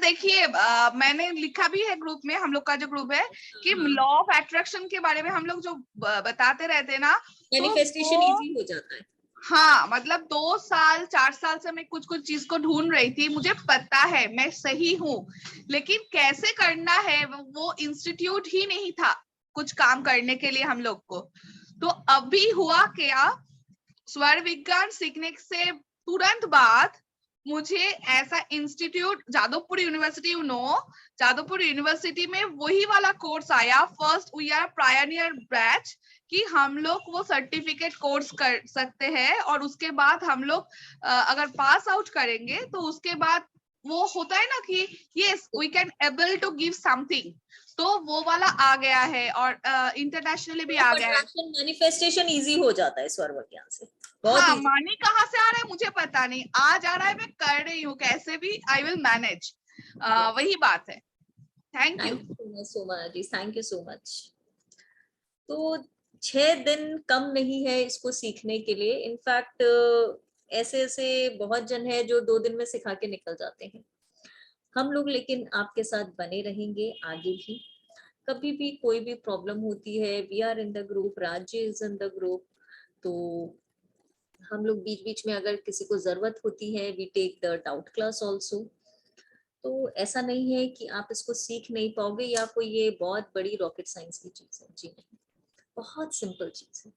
देखिए, मैंने लिखा भी है ग्रुप में, हम लोग का जो ग्रुप है, कि लॉ ऑफ अट्रैक्शन के बारे में हम लोग जो बताते रहते हैं ना, मैनिफेस्टेशन इजी हो जाता है। हाँ, मतलब 2 साल 4 साल से मैं कुछ चीज को ढूंढ रही थी, मुझे पता है मैं सही हूँ, लेकिन कैसे करना है वो इंस्टीट्यूट ही नहीं था कुछ काम करने के लिए हम लोग को। तो अभी हुआ क्या, स्वर विज्ञान सीखने से तुरंत बाद मुझे ऐसा institute, Jadavpur university, Jadavpur university में वही वाला कोर्स आया, first we are pioneer batch, कि हम लोग वो सर्टिफिकेट कोर्स कर सकते हैं, और उसके बाद हम लोग अगर पास आउट करेंगे तो उसके बाद वो होता है ना कि yes we can able to give something, तो वो वाला आ गया है, और इंटरनेशनली भी आ गया है। मैनिफेस्टेशन इजी हो जाता है स्वर विज्ञान से। हाँ, मनी कहाँ से आ रहा है मुझे पता नहीं, आ जा रहा है, मैं कर रही हूँ, कैसे भी आई विल मैनेज, वही बात है। थैंक यू सो मच जी, थैंक यू सो मच। तो 6 दिन कम नहीं है इसको सीखने के लिए। इनफैक्ट ऐसे ऐसे बहुत जन है जो 2 दिन में सिखा के निकल जाते हैं। हम लोग लेकिन आपके साथ बने रहेंगे आगे भी। कभी भी कोई भी प्रॉब्लम होती है, we are in the group, राज्य इज इन द ग्रुप, तो हम लोग बीच बीच में अगर किसी को जरूरत होती है, we take the doubt class also. तो ऐसा नहीं है कि आप इसको सीख नहीं पाओगे या कोई ये बहुत बड़ी रॉकेट साइंस की चीज है, जी नहीं, बहुत सिंपल चीज है।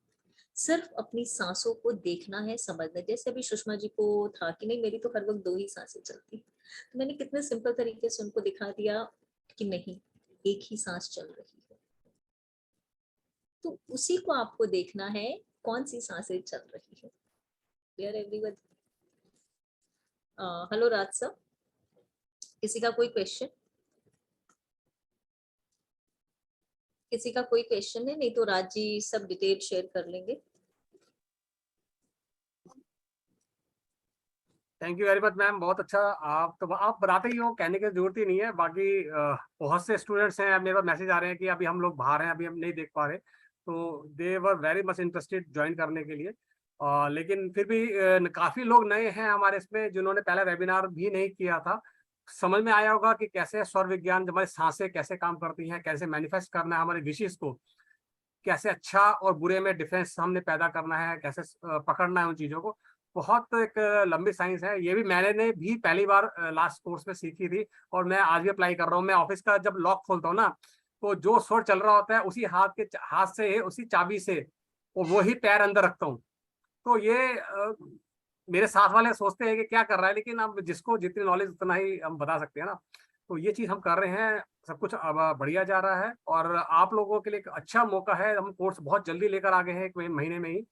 सिर्फ अपनी सांसों को देखना है, समझना। जैसे अभी सुषमा जी को था कि नहीं मेरी तो हर वक्त 2 ही सांसें चलती, तो मैंने कितने सिंपल तरीके से उनको दिखा दिया कि नहीं, एक ही सांस चल रही है। तो उसी को आपको देखना है, कौन सी सांसें चल रही है। Clear everyone? हेलो राज सर, किसी का कोई क्वेश्चन? किसी का कोई क्वेश्चन है? नहीं तो राज जी सब डिटेल शेयर कर लेंगे। Thank you very much ma'am, बहुत अच्छा। आप बताते ही हो, कहने की जरूरत ही नहीं है। बाकी बहुत से स्टूडेंट्स हैं, मेरे पास मैसेज आ रहे हैं कि अभी हम लोग बाहर हैं, अभी हम नहीं देख पा रहे, तो they were very much interested join करने के लिए। लेकिन फिर भी काफ़ी लोग नए हैं हमारे इसमें, जिन्होंने पहला वेबिनार भी नहीं किया था। समझ में आया होगा कि कैसे स्वर विज्ञान, हमारी सांसें कैसे काम करती हैं, कैसे मैनिफेस्ट करना है हमारे विशेष को, कैसे अच्छा और बुरे में डिफरेंस हमने पैदा करना है, कैसे पकड़ना है उन चीज़ों को। बहुत एक लंबी साइंस है ये भी, मैंने भी पहली बार लास्ट कोर्स में सीखी थी, और मैं आज भी अप्लाई कर रहा हूँ। मैं ऑफिस का जब लॉक खोलता हूँ ना, तो जो स्वर चल रहा होता है उसी हाथ से, उसी चाबी से, और वही पैर अंदर रखता हूँ। तो ये मेरे साथ वाले सोचते हैं कि क्या कर रहा है, लेकिन अब जिसको जितनी नॉलेज उतना ही हम बता सकते हैं ना। तो ये चीज़ हम कर रहे हैं, सब कुछ अब बढ़िया जा रहा है, और आप लोगों के लिए एक अच्छा मौका है। हम कोर्स बहुत जल्दी लेकर आ गए हैं, 1 महीने में ही।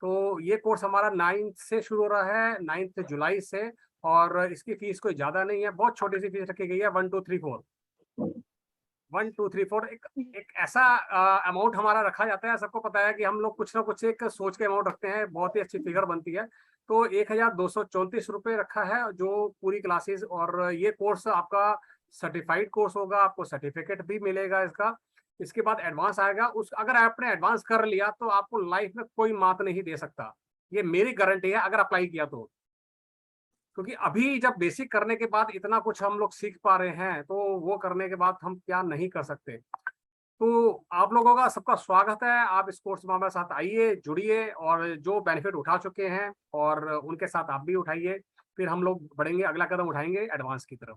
तो ये कोर्स हमारा 9 से शुरू हो रहा है, 9 जुलाई से, और इसकी फीस कोई ज़्यादा नहीं है, बहुत छोटी सी फीस रखी गई है, 1 2 3 4 1 2 3 4। एक ऐसा अमाउंट हमारा रखा जाता है, सबको पता है कि हम लोग कुछ ना कुछ एक सोच के अमाउंट रखते हैं, बहुत ही अच्छी फिगर बनती है। तो 1234 रुपये रखा है जो पूरी क्लासेस, और ये कोर्स आपका सर्टिफाइड कोर्स होगा, आपको सर्टिफिकेट भी मिलेगा इसका। इसके बाद एडवांस आएगा, उस अगर आपने एडवांस कर लिया तो आपको लाइफ में कोई मात नहीं दे सकता, ये मेरी गारंटी है, अगर अप्लाई किया तो। क्योंकि अभी जब बेसिक करने के बाद इतना कुछ हम लोग सीख पा रहे हैं, तो वो करने के बाद हम क्या नहीं कर सकते। तो आप लोगों का सबका स्वागत है, आप इस कोर्स में हमारे साथ आइए, जुड़िए, और जो बेनिफिट उठा चुके हैं और उनके साथ आप भी उठाइए, फिर हम लोग बढ़ेंगे, अगला कदम उठाएंगे एडवांस की तरफ।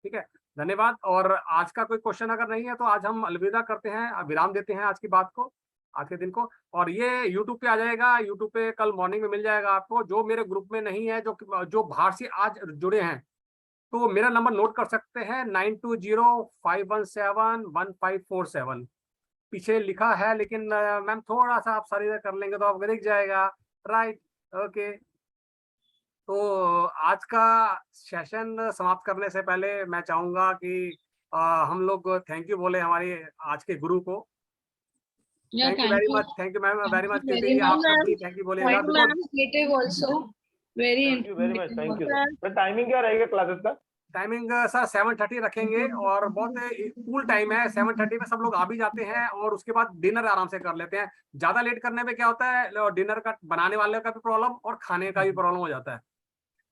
ठीक है, धन्यवाद। और आज का कोई क्वेश्चन अगर नहीं है तो आज हम अलविदा करते हैं, विराम देते हैं आज की बात को, आज के दिन को। और ये YouTube पे आ जाएगा, YouTube पे कल मॉर्निंग में मिल जाएगा आपको। जो मेरे ग्रुप में नहीं है, जो बाहर से आज जुड़े हैं, तो मेरा नंबर नोट कर सकते हैं, 9205171547। पीछे लिखा है, लेकिन मैम थोड़ा सा आप सारी कर लेंगे तो आपको दिख जाएगा। Right, okay. तो आज का सेशन समाप्त करने से पहले मैं चाहूंगा कि हम लोग थैंक यू बोले हमारे आज के गुरु को। Thank you very much, thank you ma'am very much. आप भी थैंक यू बोलिएगा। टाइमिंग क्या रहेगा क्लासेस का? टाइमिंग सर 7:30 रखेंगे, और बहुत कूल टाइम है। 7:30 में सब लोग आ भी जाते हैं, और उसके बाद डिनर आराम से कर लेते हैं। ज्यादा लेट करने पे क्या होता है, डिनर का बनाने वाले का भी प्रॉब्लम और खाने का भी प्रॉब्लम हो जाता है।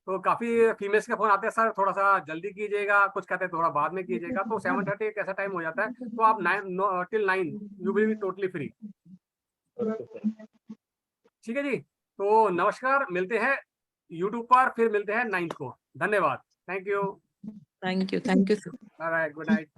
तो काफी फीमेल्स के फोन आते हैं, सर थोड़ा सा जल्दी कीजिएगा, कुछ कहते हैं थोड़ा बाद में कीजिएगा। तो 7:30 एक ऐसा टाइम हो जाता है, तो आप 9 till 9 you will be totally free. ठीक है जी, तो नमस्कार, मिलते हैं यूट्यूब पर, फिर मिलते हैं 9 को। धन्यवाद, thank you. Thank you. Thank you, sir. All right, good night.